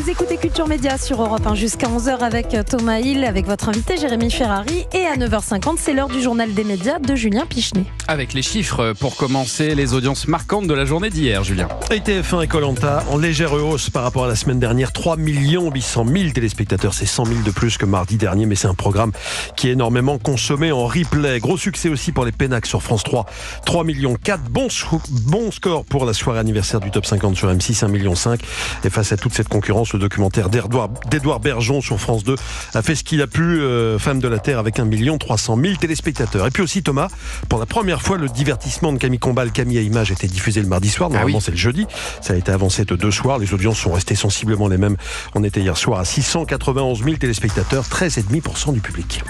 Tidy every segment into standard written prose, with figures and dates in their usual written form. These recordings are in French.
Vous écoutez Culture Média sur Europe 1 jusqu'à 11h avec Thomas Hill, avec votre invité Jérémy Ferrari. Et à 9h50, c'est l'heure du journal des médias de Julien Pichenet. Avec les chiffres pour commencer, les audiences marquantes de la journée d'hier, Julien. Et TF1 et Koh-Lanta en légère hausse par rapport à la semaine dernière. 3 800 000 téléspectateurs, c'est 100 000 de plus que mardi dernier, mais c'est un programme qui est énormément consommé en replay. Gros succès aussi pour les Pénacs sur France 3. 3,4 millions. Bon score pour la soirée anniversaire du Top 50 sur M6, 1,5 million. Et face à toute cette concurrence, le documentaire d'Edouard Bergeon sur France 2 a fait ce qu'il a pu, Femme de la Terre, avec 1 300 000 téléspectateurs. Et puis aussi, Thomas, pour la première fois, le divertissement de Camille Combal, Camille à Images, était diffusé le mardi soir. Normalement, c'est le jeudi. Ça a été avancé de 2 soirs. Les audiences sont restées sensiblement les mêmes. On était hier soir à 691 000 téléspectateurs, 13,5% du public.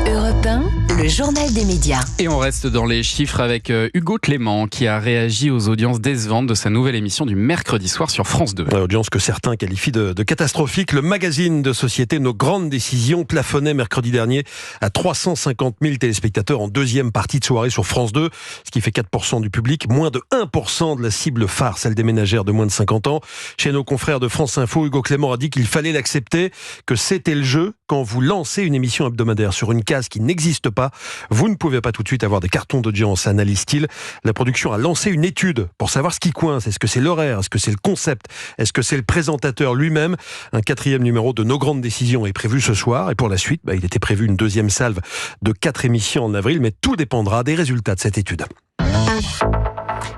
Europe 1, le journal des médias. Et on reste dans les chiffres avec Hugo Clément qui a réagi aux audiences décevantes de sa nouvelle émission du mercredi soir sur France 2. Audience que certains qualifient de catastrophique. Le magazine de société Nos Grandes Décisions plafonnait mercredi dernier à 350 000 téléspectateurs en deuxième partie de soirée sur France 2, ce qui fait 4% du public, moins de 1% de la cible phare, celle des ménagères de moins de 50 ans. Chez nos confrères de France Info, Hugo Clément a dit qu'il fallait l'accepter, que c'était le jeu. Quand vous lancez une émission hebdomadaire sur une case qui n'existe pas, vous ne pouvez pas tout de suite avoir des cartons d'audience, analyse-t-il. La production a lancé une étude pour savoir ce qui coince. Est-ce que c'est l'horaire? Est-ce que c'est le concept? Est-ce que c'est le présentateur lui-même? Un 4e numéro de Nos Grandes Décisions est prévu ce soir. Et pour la suite, il était prévu une deuxième salve de 4 émissions en avril. Mais tout dépendra des résultats de cette étude.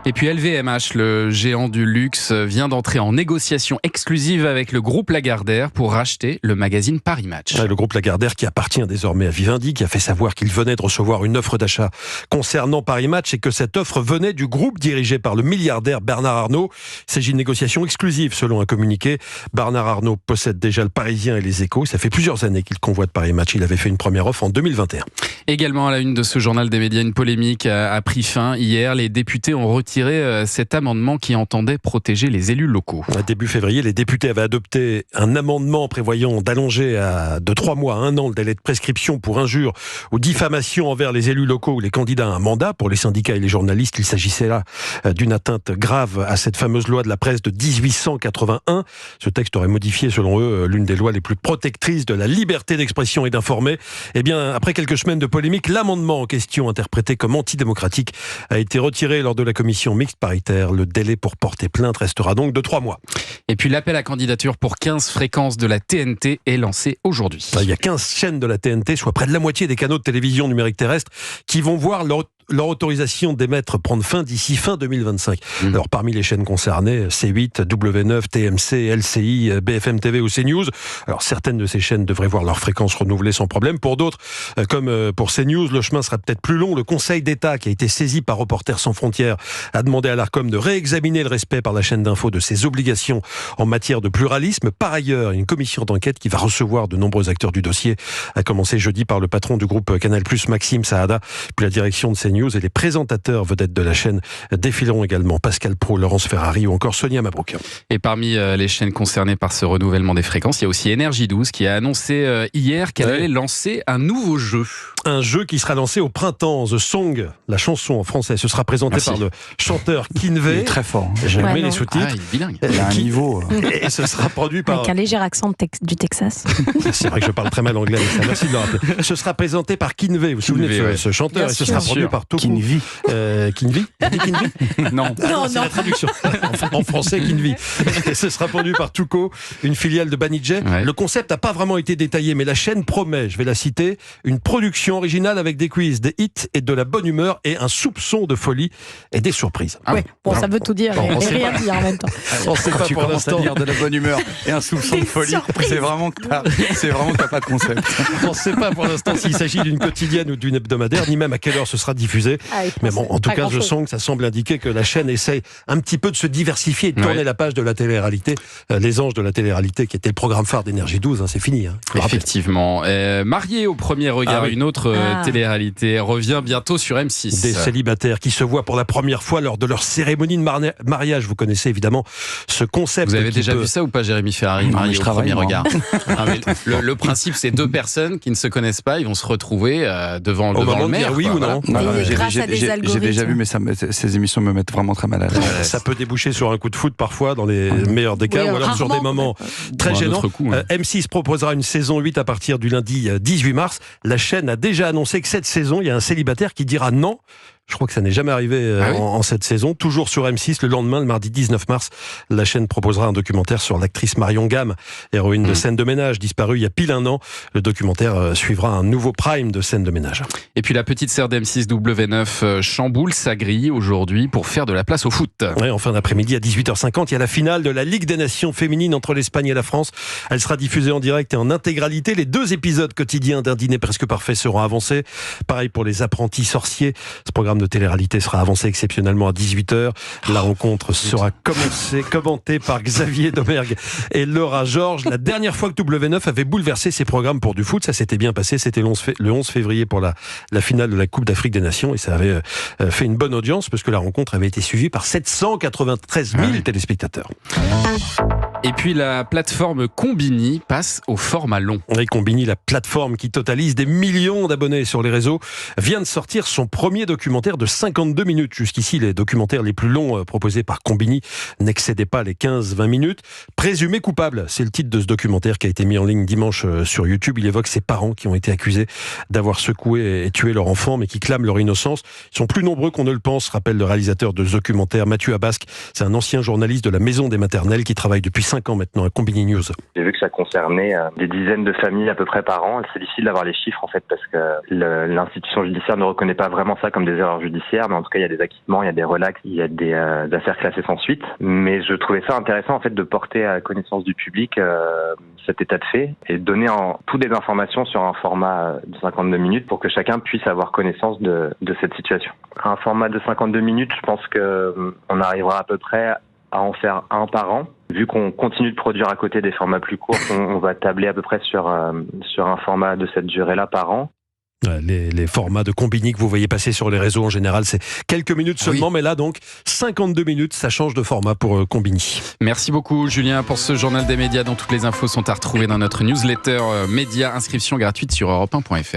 Et puis LVMH, le géant du luxe, vient d'entrer en négociation exclusive avec le groupe Lagardère pour racheter le magazine Paris Match. Le groupe Lagardère qui appartient désormais à Vivendi, qui a fait savoir qu'il venait de recevoir une offre d'achat concernant Paris Match et que cette offre venait du groupe dirigé par le milliardaire Bernard Arnault. Il s'agit d'une négociation exclusive selon un communiqué. Bernard Arnault possède déjà le Parisien et les Échos. Ça fait plusieurs années qu'il convoite Paris Match. Il avait fait une première offre en 2021. Également à la une de ce journal des médias, une polémique a pris fin hier. Les députés ont retiré cet amendement qui entendait protéger les élus locaux. Début février, les députés avaient adopté un amendement prévoyant d'allonger de 3 mois à 1 an le délai de prescription pour injures ou diffamation envers les élus locaux ou les candidats à un mandat. Pour les syndicats et les journalistes, il s'agissait là d'une atteinte grave à cette fameuse loi de la presse de 1881. Ce texte aurait modifié, selon eux, l'une des lois les plus protectrices de la liberté d'expression et d'informer. Eh bien, après quelques semaines de polémique, l'amendement en question, interprété comme antidémocratique, a été retiré lors de la commission mixte paritaire. Le délai pour porter plainte restera donc de 3 mois. Et puis l'appel à candidature pour 15 fréquences de la TNT est lancé aujourd'hui. Il y a 15 chaînes de la TNT, soit près de la moitié des canaux de télévision numérique terrestre, qui vont voir leur autorisation d'émettre prendre fin d'ici fin 2025. Alors parmi les chaînes concernées, C8, W9, TMC, LCI, BFM TV ou CNews. Alors certaines de ces chaînes devraient voir leur fréquence renouvelée sans problème. Pour d'autres, comme pour CNews, le chemin sera peut-être plus long. Le Conseil d'État, qui a été saisi par Reporters sans frontières, a demandé à l'Arcom de réexaminer le respect par la chaîne d'info de ses obligations en matière de pluralisme. Par ailleurs, une commission d'enquête qui va recevoir de nombreux acteurs du dossier a commencé jeudi par le patron du groupe Canal+, Maxime Saada, puis la direction de CNews et les présentateurs vedettes de la chaîne défileront également. Pascal Praud, Laurence Ferrari ou encore Sonia Mabrouk. Et parmi les chaînes concernées par ce renouvellement des fréquences, il y a aussi Énergie 12 qui a annoncé hier qu'elle allait lancer un nouveau jeu. Un jeu qui sera lancé au printemps, The Song, la chanson en français. Ce sera présenté par le chanteur Kinvey. Il est très fort. J'ai mis les sous-titres. Il est bilingue. Il a un niveau. Et ce sera produit par... Avec un léger accent du Texas. C'est vrai que je parle très mal anglais. Merci de le rappeler. Ce sera présenté par Kinvey. Vous vous souvenez de ce chanteur? Bien et ce sûr. sera produit par Toku. Kinvey. Kinvey? Non. C'est la traduction. En français, Kinvey. Et ce sera produit par Tuco, une filiale de Banijay. Ouais. Le concept n'a pas vraiment été détaillé, mais la chaîne promet, je vais la citer, une production originale avec des quiz, des hits et de la bonne humeur et un soupçon de folie et des surprises. Ouais. Bon, ça veut tout dire Bon, on et sait rien pas. dire en même temps. On ne sait Quand pas tu pour commences à l'instant. dire de la bonne humeur et un soupçon de folie, surprise. c'est vraiment que t'as pas de concept. On ne sait pas pour l'instant s'il s'agit d'une quotidienne ou d'une hebdomadaire, ni même à quelle heure ce sera diffusé. Mais bon, en tout cas, je sens que ça semble indiquer que la chaîne essaye un petit peu de se diversifier et de tourner la page de la télé-réalité. Les Anges de la télé-réalité, qui était le programme phare d'Énergie 12, c'est fini. Faut le rappeler. Effectivement. Mariée au premier regard, une autre autre télé-réalité revient bientôt sur M6. Des célibataires qui se voient pour la première fois lors de leur cérémonie de mariage. Vous connaissez évidemment ce concept. Vous avez déjà vu ça ou pas, Jérémy Ferrari, marié je au travaille, premier moi. regard? Le principe, c'est deux personnes qui ne se connaissent pas, ils vont se retrouver devant Au moment le de maire. dire oui quoi, ou non. Non, Et j'ai grâce à des j'ai algorithmes. déjà vu, mais ces émissions me mettent vraiment très mal à l'aise. Ça peut déboucher sur un coup de foot parfois dans les meilleurs des cas, Oui, ou alors sur des rarement. moments très Ou un gênants. autre coup, hein. M6 proposera une saison 8 à partir du lundi 18 mars. La chaîne a déjà annoncé que cette saison, il y a un célibataire qui dira non. Je crois que ça n'est jamais arrivé Ah oui en cette saison. Toujours sur M6, le lendemain, le mardi 19 mars, la chaîne proposera un documentaire sur l'actrice Marion Gamme, héroïne de Scène de ménage, disparue il y a pile un an. Le documentaire suivra un nouveau prime de Scène de ménage. Et puis la petite sœur d'M6 W9 chamboule sa grille aujourd'hui pour faire de la place au foot. Ouais, en fin d'après-midi à 18h50, il y a la finale de la Ligue des Nations féminine entre l'Espagne et la France. Elle sera diffusée en direct et en intégralité. Les 2 épisodes quotidiens d'un dîner presque parfait seront avancés. Pareil pour les apprentis sorciers. Ce programme de télé-réalité sera avancé exceptionnellement à 18h. La rencontre sera commentée par Xavier Domergue et Laura Georges. La dernière fois que W9 avait bouleversé ses programmes pour du foot, ça s'était bien passé. C'était le 11 février pour la finale de la Coupe d'Afrique des Nations et ça avait fait une bonne audience parce que la rencontre avait été suivie par 793 000 téléspectateurs. Et puis la plateforme Combini passe au format long. Et Combini, la plateforme qui totalise des millions d'abonnés sur les réseaux, vient de sortir son premier documentaire de 52 minutes. Jusqu'ici, les documentaires les plus longs proposés par Combini n'excédaient pas les 15-20 minutes. Présumé coupable, c'est le titre de ce documentaire qui a été mis en ligne dimanche sur YouTube. Il évoque ses parents qui ont été accusés d'avoir secoué et tué leur enfant, mais qui clament leur innocence. Ils sont plus nombreux qu'on ne le pense, rappelle le réalisateur de ce documentaire, Mathieu Abasque. C'est un ancien journaliste de la Maison des Maternelles qui travaille depuis 5 ans maintenant à Combini News. J'ai vu que ça concernait des dizaines de familles à peu près par an. C'est difficile d'avoir les chiffres en fait parce que l'institution judiciaire ne reconnaît pas vraiment ça comme des erreurs judiciaires, mais en tout cas il y a des acquittements, il y a des relax, il y a des affaires classées sans suite. Mais je trouvais ça intéressant en fait de porter à la connaissance du public cet état de fait et de donner toutes des informations sur un format de 52 minutes pour que chacun puisse avoir connaissance de cette situation. Un format de 52 minutes, je pense que on arrivera à peu près à en faire un par an. Vu qu'on continue de produire à côté des formats plus courts, on va tabler à peu près sur un format de cette durée-là par an. Les formats de Combini que vous voyez passer sur les réseaux en général, c'est quelques minutes seulement, mais là donc 52 minutes, ça change de format pour Combini. Merci beaucoup Julien pour ce journal des médias dont toutes les infos sont à retrouver dans notre newsletter média, inscription gratuite sur europe1.fr.